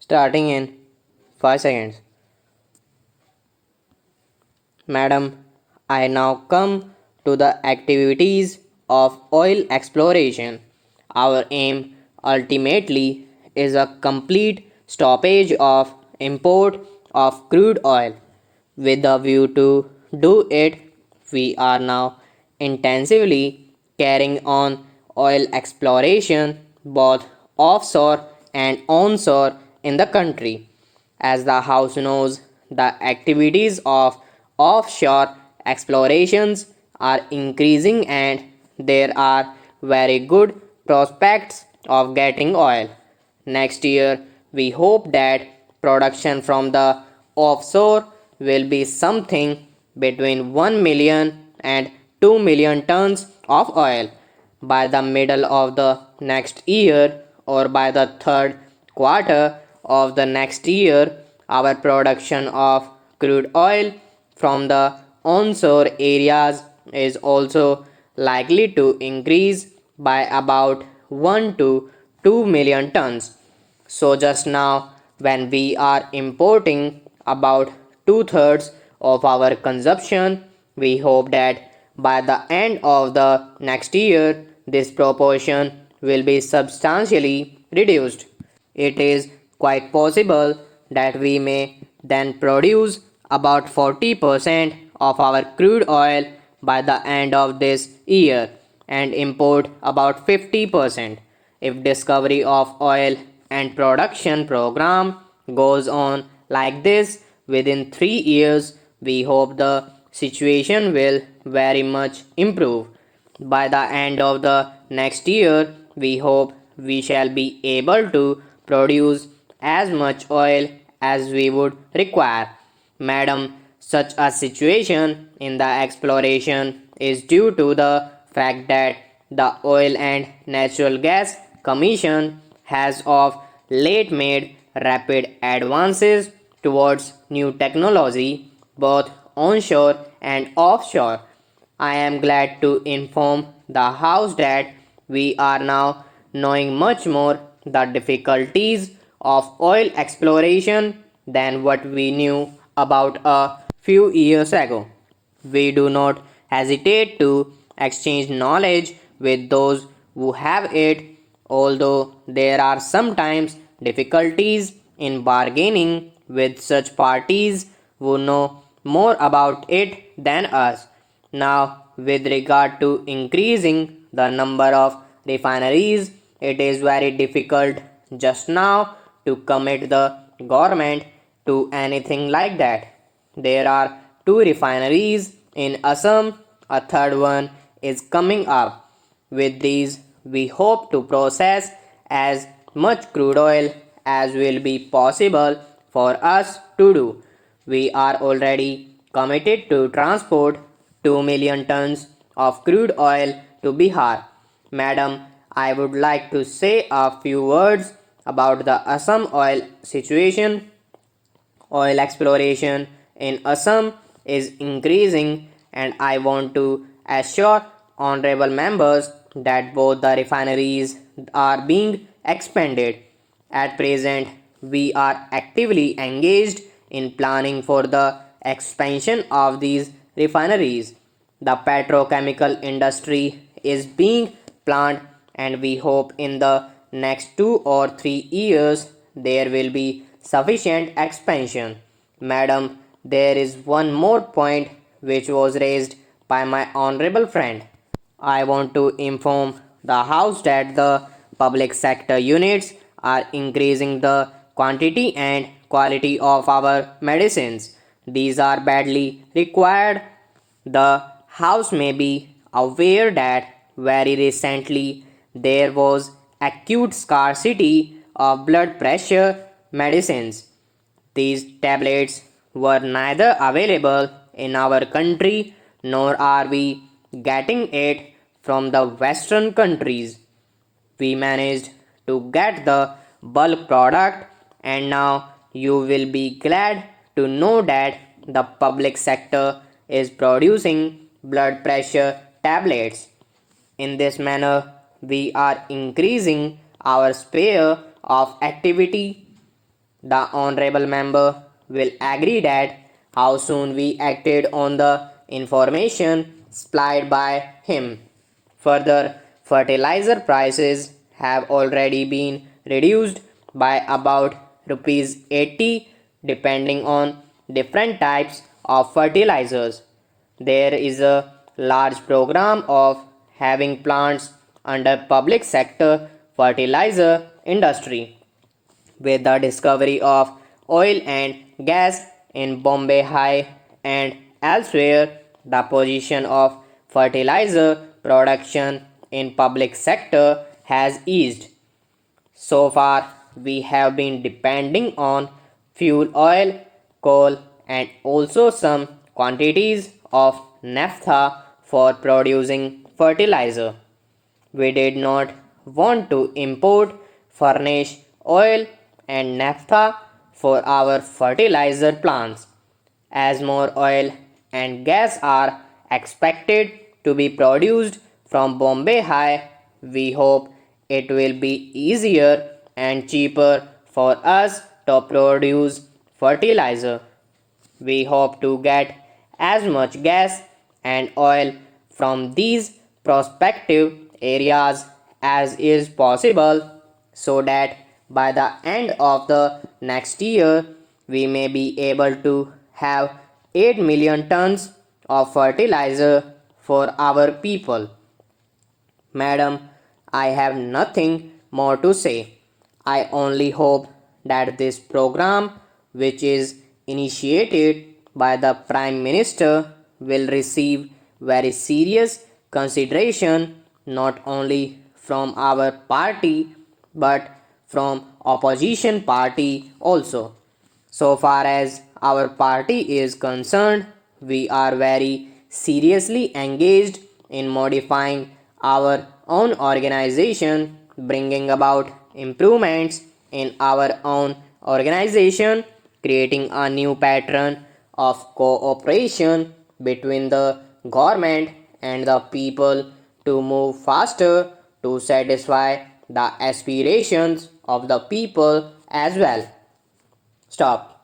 Starting in 5 seconds. Madam, I now come to the activities of oil exploration. Our aim ultimately is a complete stoppage of import of crude oil. With a view to do it, we are now intensively carrying on oil exploration both offshore and onshore in the country. As the House knows, the activities of offshore explorations are increasing and there are very good prospects of getting oil. Next year, we hope that production from the offshore will be something between 1 million and 2 million tons of oil by the middle of the next year or by the third quarter of the next year. Our production of crude oil from the onshore areas is also likely to increase by about 1 to 2 million tons. So, just now, when we are importing about two-thirds of our consumption, we hope that by the end of the next year, this proportion will be substantially reduced. It is quite possible that we may then produce about 40% of our crude oil by the end of this year and import about 50%. If discovery of oil and production program goes on like this within 3 years, we hope the situation will very much improve. By the end of the next year, we hope we shall be able to produce as much oil as we would require. Madam, such a situation in the exploration is due to the fact that the Oil and Natural Gas Commission has of late made rapid advances towards new technology both onshore and offshore. I am glad to inform the House that we are now knowing much more the difficulties of oil exploration than what we knew about a few years ago. We do not hesitate to exchange knowledge with those who have it, although there are sometimes difficulties in bargaining with such parties who know more about it than us. Now, with regard to increasing the number of refineries, it is very difficult just now to commit the government to anything like that. There are two refineries in Assam, a third one is coming up. With these, we hope to process as much crude oil as will be possible for us to do. We are already committed to transport 2 million tons of crude oil to Bihar. Madam, I would like to say a few words about the Assam oil situation. Oil exploration in Assam is increasing, and I want to assure honorable members that both the refineries are being expanded. At present, we are actively engaged in planning for the expansion of these refineries. The petrochemical industry is being planned, and we hope in the next 2 or 3 years there will be sufficient expansion. Madam, there is one more point which was raised by my honorable friend. I want to inform the House that the public sector units are increasing the quantity and quality of our medicines. These are badly required. The House may be aware that very recently there was acute scarcity of blood pressure medicines. These tablets were neither available in our country nor are we getting it from the Western countries. We managed to get the bulk product, and now you will be glad to know that the public sector is producing blood pressure tablets. In this manner, we are increasing our sphere of activity. The honorable member will agree that how soon we acted on the information supplied by him. Further, fertilizer prices have already been reduced by about rupees 80 depending on different types of fertilizers. There is a large program of having plants under public sector fertilizer industry. With the discovery of oil and gas in Bombay High and elsewhere, the position of fertilizer production in public sector has eased. So far, we have been depending on fuel oil, coal, and also some quantities of naphtha for producing fertilizer. We did not want to import furnish oil and naphtha for our fertilizer plants. As more oil and gas are expected to be produced from Bombay High, we hope it will be easier and cheaper for us to produce fertilizer. We hope to get as much gas and oil from these prospective areas as is possible so that by the end of the next year we may be able to have 8 million tons of fertilizer for our people. Madam, I have nothing more to say. I only hope that this program, which is initiated by the Prime Minister, will receive very serious consideration not only from our party but from opposition party also. So far as our party is concerned, we are very seriously engaged in modifying our own organization, bringing about improvements in our own organization, creating a new pattern of cooperation between the government and the people to move faster to satisfy the aspirations of the people as well. Stop.